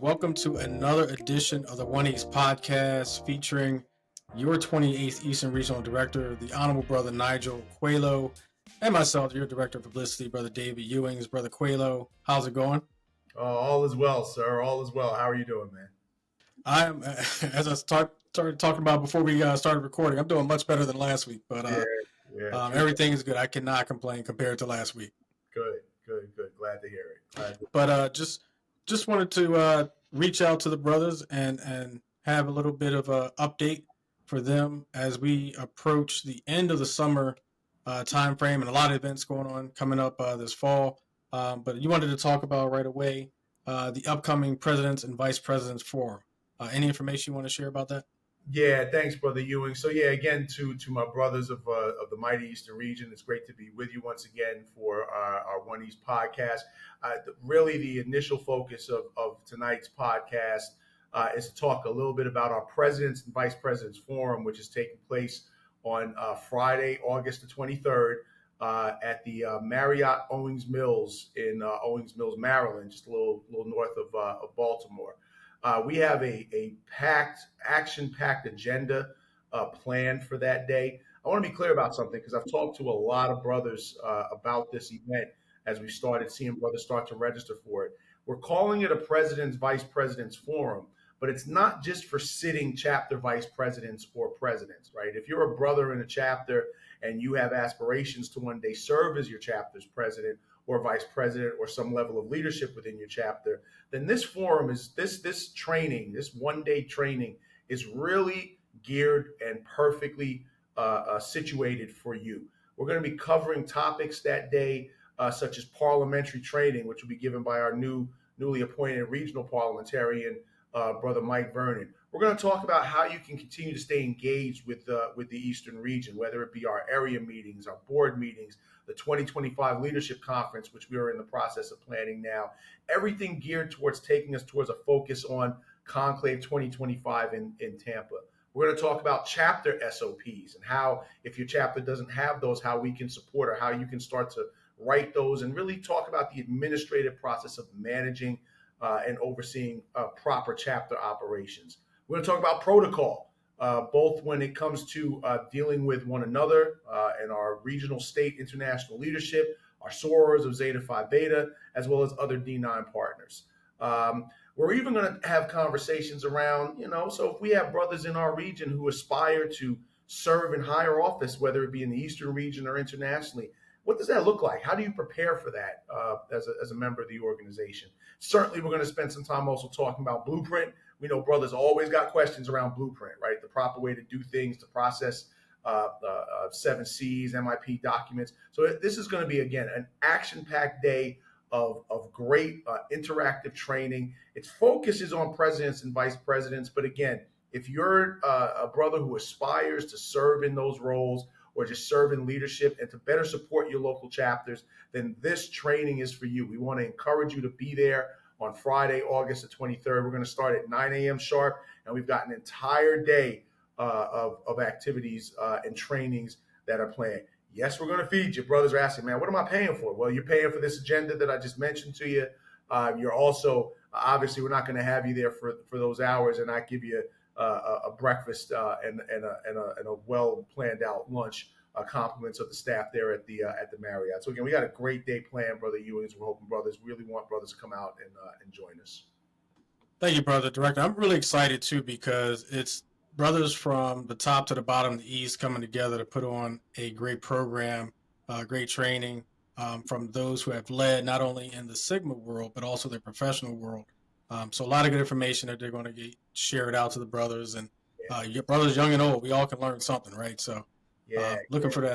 Welcome to another edition of the One East podcast featuring your 28th Eastern Regional Director, the Honorable Brother Nigel Coelho, and myself, your Director of Publicity, Brother David Euwings. Brother Coelho, how's it going? All is well, sir. All is well. How are you doing, man? I'm, as I started talking about before we started recording, I'm doing much better than last week, but everything is good. I cannot complain compared to last week. Good. Glad to hear it. But just wanted to reach out to the brothers and have a little bit of a update for them as we approach the end of the summer time frame and a lot of events going on coming up this fall. But you wanted to talk about right away the upcoming Presidents and Vice Presidents Forum. Any information you want to share about that? Yeah, thanks, Brother Ewing. So yeah, again, to my brothers of the mighty Eastern region, it's great to be with you once again for our One East podcast. Really, the initial focus of tonight's podcast is to talk a little bit about our Presidents and Vice Presidents Forum, which is taking place on Friday, August the 23rd, at the Marriott Owings Mills in Owings Mills, Maryland, just a little north of Baltimore. We have a action-packed agenda planned for that day. I want to be clear about something because I've talked to a lot of brothers about this event as we started seeing brothers start to register for it. We're calling it a President's Vice Presidents Forum, but it's not just for sitting chapter vice presidents or presidents, right? If you're a brother in a chapter and you have aspirations to one day serve as your chapter's president or vice president or some level of leadership within your chapter, then this forum is this training, this one-day training is really geared and perfectly situated for you. We're going to be covering topics that day, such as parliamentary training, which will be given by our newly appointed regional parliamentarian, Brother Mike Vernon. We're going to talk about how you can continue to stay engaged with the Eastern region, whether it be our area meetings, our board meetings, the 2025 Leadership Conference, which we are in the process of planning now. Everything geared towards taking us towards a focus on Conclave 2025 in Tampa. We're going to talk about chapter SOPs and how, if your chapter doesn't have those, how we can support or how you can start to write those, and really talk about the administrative process of managing and overseeing proper chapter operations. We're going to talk about protocol, both when it comes to dealing with one another and our regional, state, international leadership, our sorors of Zeta Phi Beta, as well as other D9 partners. We're even going to have conversations around, so if we have brothers in our region who aspire to serve in higher office, whether it be in the Eastern region or internationally, what does that look like? How do you prepare for that as a member of the organization? Certainly, we're going to spend some time also talking about Blueprint. We know brothers always got questions around Blueprint, right? The proper way to do things, to process 7 Cs, MIP documents. So this is going to be, again, an action-packed day of great interactive training. Its focus is on presidents and vice presidents. But again, if you're a brother who aspires to serve in those roles or just serve in leadership and to better support your local chapters, then this training is for you. We want to encourage you to be there on Friday, August the 23rd. We're going to start at 9 a.m. sharp, and we've got an entire day of activities and trainings that are planned. Yes, we're going to feed you. Brothers are asking, man, what am I paying for? Well, you're paying for this agenda that I just mentioned to you. You're also, obviously, we're not going to have you there for those hours and not give you a breakfast and a well planned out lunch. Compliments of the staff there at the Marriott. So again, we got a great day planned, Brother Ewings. We're hoping brothers really want brothers to come out and join us. Thank you, Brother Director. I'm really excited too because it's brothers from the top to the bottom of the East coming together to put on a great program, great training from those who have led not only in the Sigma world but also their professional world. So a lot of good information that they're going to get shared out to the brothers, and your brothers, young and old, we all can learn something, right? So. Looking forward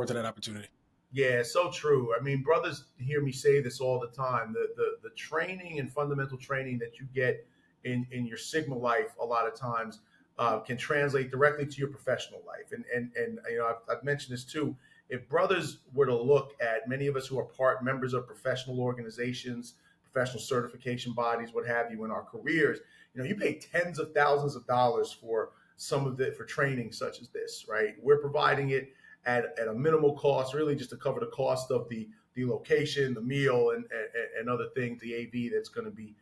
to that opportunity. Yeah, so true. I mean, brothers hear me say this all the time. The training and fundamental training that you get in your Sigma life a lot of times can translate directly to your professional life. And I've mentioned this too. If brothers were to look at many of us who are members of professional organizations, professional certification bodies, what have you, in our careers, you pay tens of thousands of dollars for some of it for training such as this, right? We're providing it at a minimal cost, really just to cover the cost of the location, the meal, and other things, the AV that's going to be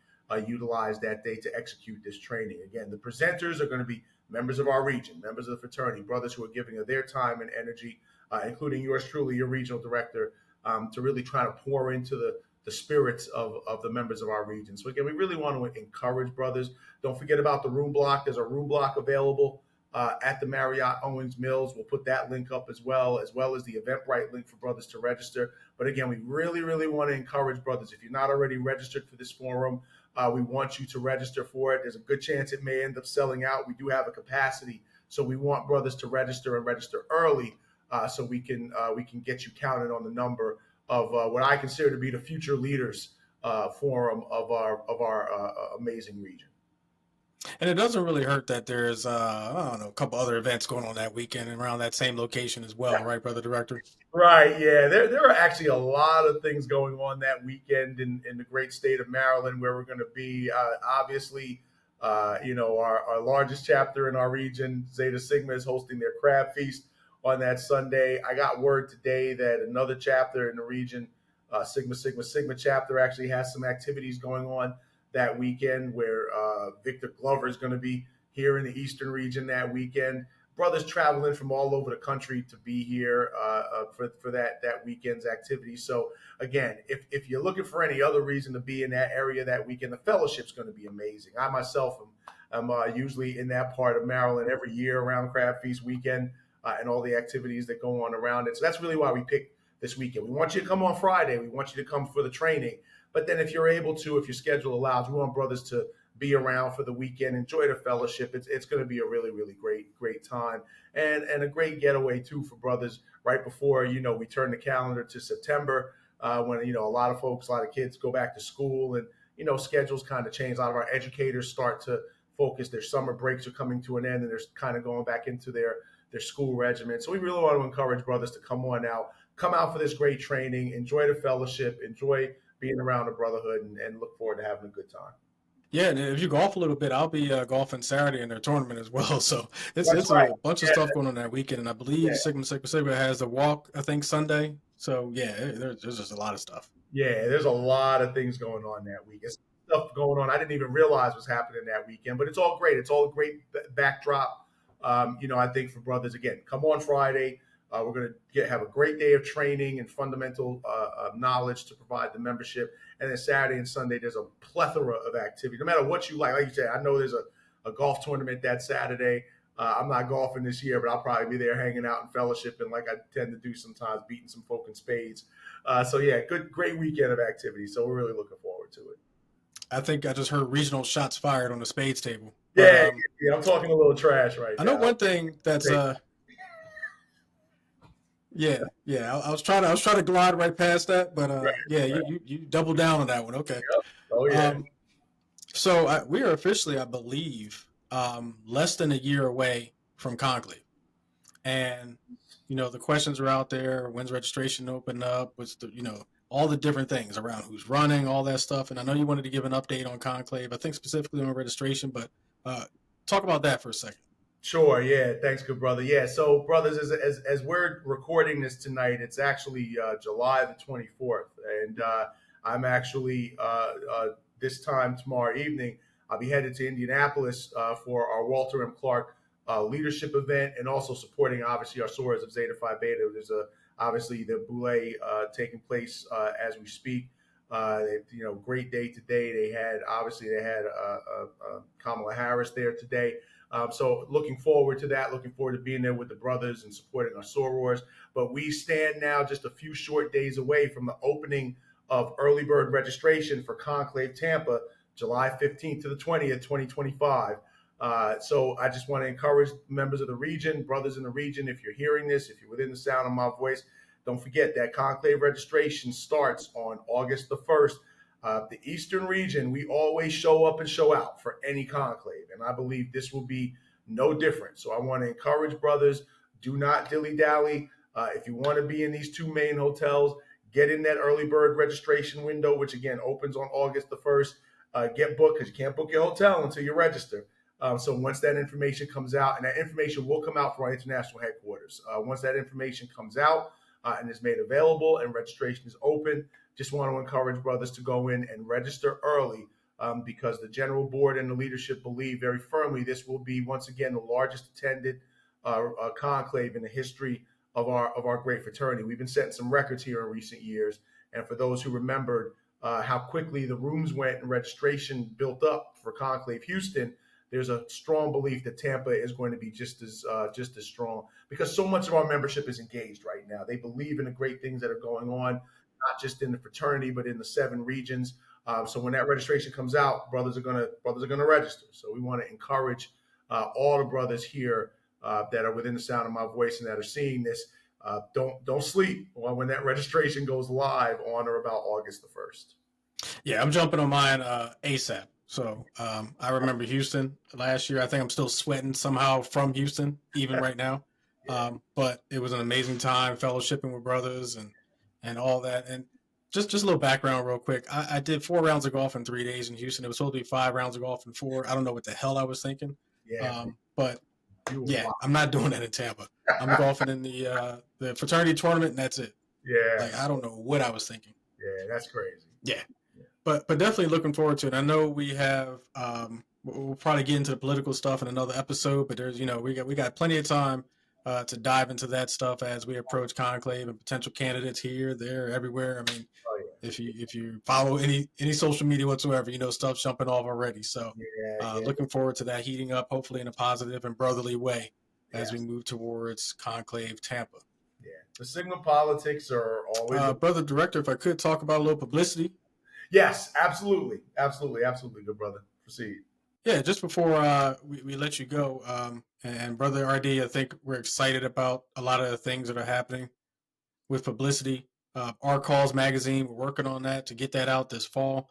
utilize that day to execute this training. Again, the presenters are going to be members of our region, members of the fraternity, brothers who are giving of their time and energy, including yours truly, your regional director, to really try to pour into the spirits of the members of our region. So again, we really want to encourage brothers. Don't forget about the room block. There's a room block available at the Marriott Owings Mills. We'll put that link up as well as the Eventbrite link for brothers to register. But again, we really, really want to encourage brothers. If you're not already registered for this forum, we want you to register for it. There's a good chance it may end up selling out. We do have a capacity, so we want brothers to register and register early, so we can get you counted on the number of what I consider to be the future leaders forum of our amazing region. And it doesn't really hurt that there's, I don't know, a couple other events going on that weekend and around that same location as well, right, Brother Director? Right, yeah. There are actually a lot of things going on that weekend in the great state of Maryland where we're going to be. Obviously, our largest chapter in our region, Zeta Sigma, is hosting their crab feast on that Sunday. I got word today that another chapter in the region, Sigma chapter, actually has some activities going on that weekend where Victor Glover is going to be here in the Eastern region that weekend. Brothers traveling from all over the country to be here for that weekend's activity. So again, if you're looking for any other reason to be in that area that weekend, the fellowship's going to be amazing. I myself am usually in that part of Maryland every year around Crab Feast weekend and all the activities that go on around it. So that's really why we picked this weekend. We want you to come on Friday. We want you to come for the training. But then if you're able to, if your schedule allows, we want brothers to be around for the weekend, enjoy the fellowship. It's going to be a really, really great time and a great getaway too for brothers right before, we turn the calendar to September when, a lot of folks, a lot of kids go back to school and, schedules kind of change. A lot of our educators start to focus. Their summer breaks are coming to an end and they're kind of going back into their school regimen. So we really want to encourage brothers to come out for this great training, enjoy the fellowship, enjoy being around the brotherhood and look forward to having a good time. Yeah, and if you golf a little bit, I'll be golfing Saturday in their tournament as well. So it's Right. a bunch of stuff going on that weekend, and I believe Sigma has a walk, I think Sunday. So yeah, there's just a lot of stuff. Yeah, there's a lot of things going on that week. It's stuff going on I didn't even realize was happening that weekend, but it's all great. It's all a great backdrop. I think for brothers, again, come on Friday. We're going to have a great day of training and fundamental knowledge to provide the membership. And then Saturday and Sunday, there's a plethora of activity. No matter what you like you said, I know there's a golf tournament that Saturday. I'm not golfing this year, but I'll probably be there hanging out and fellowshipping like I tend to do sometimes, beating some folk in spades. So yeah, great weekend of activity. So we're really looking forward to it. I think I just heard regional shots fired on the spades table. But, yeah, I'm talking a little trash right now. I know one thing that's Yeah. I was trying to glide right past that, but you double down on that one. Okay. Yep. Oh yeah. So we are officially, I believe, less than a year away from Conclave, and the questions are out there. When's registration open up? What's all the different things around who's running, all that stuff. And I know you wanted to give an update on Conclave. I think specifically on registration, but talk about that for a second. Sure. Yeah. Thanks, good brother. Yeah. So, brothers, as we're recording this tonight, it's actually July the 24th, and I'm actually this time tomorrow evening, I'll be headed to Indianapolis for our Walter M. Clark leadership event, and also supporting obviously our Soras of Zeta Phi Beta. There's obviously the boule taking place as we speak. Great day today. They had Kamala Harris there today. So looking forward to that, looking forward to being there with the brothers and supporting our sorors. But we stand now just a few short days away from the opening of early bird registration for Conclave Tampa, July 15th to the 20th, 2025. So I just want to encourage members of the region, brothers in the region, if you're hearing this, if you're within the sound of my voice, don't forget that Conclave registration starts on August the 1st. The Eastern region, we always show up and show out for any conclave, and I believe this will be no different. So I want to encourage brothers, do not dilly-dally. If you want to be in these two main hotels, get in that early bird registration window, which again opens on August the 1st. Get booked, because you can't book your hotel until you register. So once that information comes out, and that information will come out from our international headquarters. Once that information comes out and is made available and registration is open, just want to encourage brothers to go in and register early because the general board and the leadership believe very firmly this will be once again the largest attended conclave in the history of our great fraternity. We've been setting some records here in recent years, and for those who remembered how quickly the rooms went and registration built up for Conclave Houston, there's a strong belief that Tampa is going to be just as strong, because so much of our membership is engaged right now. They believe in the great things that are going on, not just in the fraternity, but in the 7 regions. So when that registration comes out, brothers are gonna register. So we want to encourage all the brothers here that are within the sound of my voice and that are seeing this. Don't sleep when that registration goes live on or about August the 1st. Yeah, I'm jumping on mine ASAP. So I remember Houston last year. I think I'm still sweating somehow from Houston, even right now. But it was an amazing time fellowshipping with brothers and all that. And just a little background real quick. I did 4 rounds of golf in 3 days in Houston. It was supposed to be 5 rounds of golf in 4. I don't know what the hell I was thinking. But yeah, I'm not doing that in Tampa. I'm golfing in the fraternity tournament, and that's it. Yeah. Like, I don't know what I was thinking. Yeah, that's crazy. Yeah. But definitely looking forward to it. I know we have we'll probably get into the political stuff in another episode, but there's we got plenty of time to dive into that stuff as we approach conclave and potential candidates here, there, everywhere. I mean, if you follow any social media whatsoever, stuff's jumping off already. So looking forward to that heating up, hopefully in a positive and brotherly way as we move towards conclave Tampa. Yeah, the Sigma politics are always. Brother Director, if I could talk about a little publicity. Yes, absolutely. Good brother. Proceed. Yeah, just before we let you go, and Brother RD, I think we're excited about a lot of the things that are happening with publicity. Our Calls magazine, we're working on that to get that out this fall.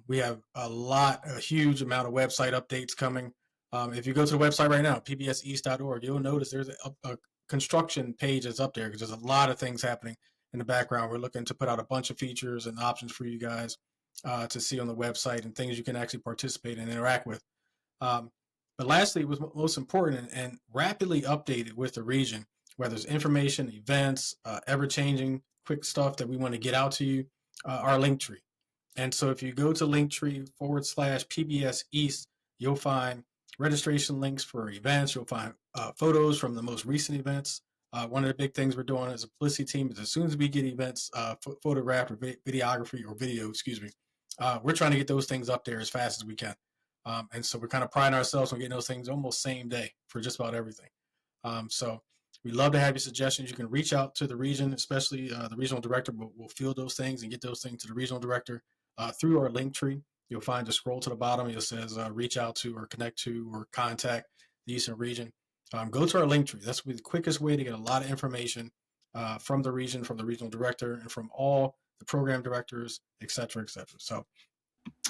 We have a huge amount of website updates coming. If you go to the website right now, pbseast.org, you'll notice there's a construction page that's up there because there's a lot of things happening in the background. We're looking to put out a bunch of features and options for you guys to see on the website and things you can actually participate and interact with. But lastly, was most important and rapidly updated with the region, whether it's information, events, ever-changing, quick stuff that we want to get out to you, our Linktree. And so if you go to Linktree/PBS East, you'll find registration links for events. You'll find photos from the most recent events. One of the big things we're doing as a publicity team is as soon as we get events photographed or videography or video, we're trying to get those things up there as fast as we can. And so we're kind of priding ourselves on getting those things almost same day for just about everything. So we'd love to have your suggestions. You can reach out to the region, especially the regional director will field those things and get those things to the regional director through our Linktree. You'll find a scroll to the bottom. It says reach out to or connect to or contact the Eastern region. Go to our Linktree. That's the quickest way to get a lot of information from the region, from the regional director, and from all the program directors, et cetera, et cetera. So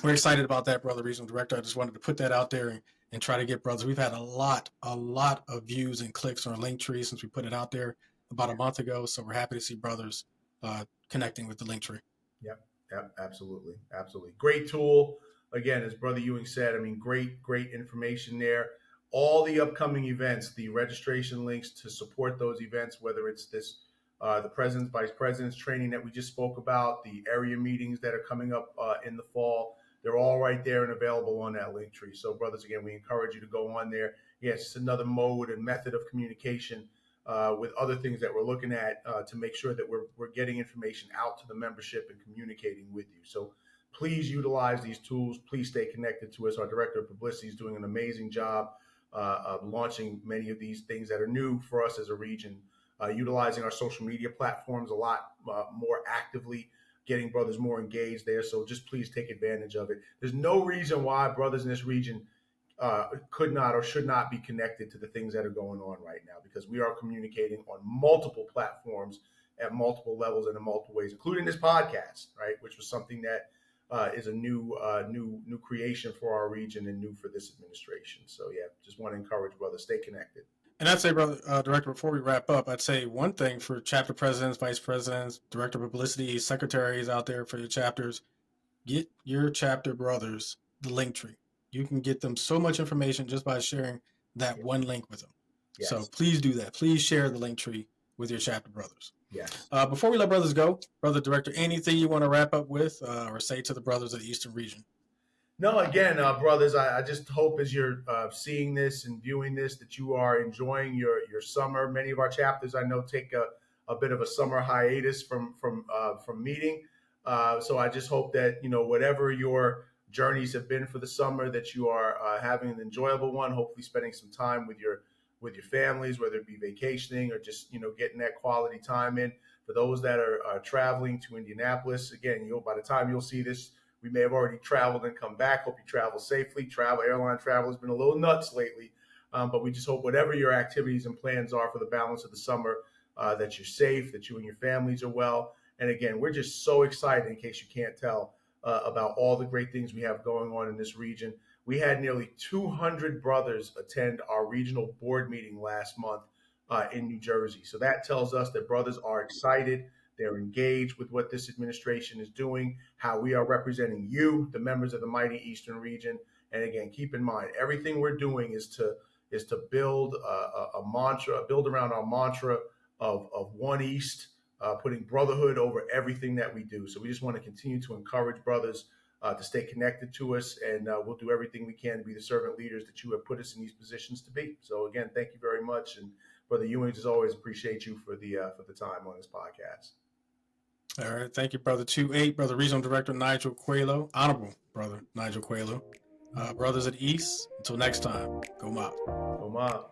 we're excited about that, brother regional director. I just wanted to put that out there and try to get brothers. We've had a lot of views and clicks on our Linktree since we put it out there about a month ago. So we're happy to see brothers connecting with the Linktree. Yep, absolutely. Great tool. Again, as Brother Ewing said, I mean, great information there. All the upcoming events, the registration links to support those events, whether it's this, the president's, vice president's training that we just spoke about, the area meetings that are coming up in the fall, they're all right there and available on that Linktree. So, brothers, again, we encourage you to go on there. Yeah, it's just another mode and method of communication with other things that we're looking at to make sure that we're getting information out to the membership and communicating with you. So please utilize these tools. Please stay connected to us. Our director of publicity is doing an amazing job of launching many of these things that are new for us as a region, utilizing our social media platforms a lot more actively, getting brothers more engaged there. So just please take advantage of it. There's no reason why brothers in this region could not or should not be connected to the things that are going on right now, because we are communicating on multiple platforms at multiple levels and in multiple ways, including this podcast, right? Which was something that is a new creation for our region and new for this administration. So yeah, just want to encourage brothers, stay connected. And I'd say, brother director, before we wrap up, I'd say one thing for chapter presidents, vice presidents, director of publicity, secretaries out there for your chapters, get your chapter brothers the Linktree. You can get them so much information just by sharing that one link with them. Yes. So please do that. Please share the Linktree with your chapter brothers. Yes. Before we let brothers go, brother director, anything you want to wrap up with or say to the brothers of the Eastern region? No, again, brothers, I just hope as you're seeing this and viewing this that you are enjoying your summer. Many of our chapters, I know, take a bit of a summer hiatus from meeting. So I just hope that whatever your journeys have been for the summer, that you are having an enjoyable one. Hopefully, spending some time with your families, whether it be vacationing or just getting that quality time in. For those that are traveling to Indianapolis, again, by the time you'll see this, we may have already traveled and come back. Hope you travel safely. Airline travel has been a little nuts lately, but we just hope whatever your activities and plans are for the balance of the summer, that you're safe, that you and your families are well. And again, we're just so excited, in case you can't tell, about all the great things we have going on in this region. We had nearly 200 brothers attend our regional board meeting last month in New Jersey. So that tells us that brothers are excited. They're engaged with what this administration is doing, how we are representing you, the members of the mighty Eastern region. And again, keep in mind, everything we're doing is to build a mantra, build around our mantra of One East, putting brotherhood over everything that we do. So we just want to continue to encourage brothers to stay connected to us, and we'll do everything we can to be the servant leaders that you have put us in these positions to be. So again, thank you very much, and Brother Euwings, as always, appreciate you for the time on this podcast. All right, thank you, Brother 2-8, Brother Regional Director Nigel Coelho, Honorable Brother Nigel Coelho. Brothers at East, until next time, GOMAB. GOMAB.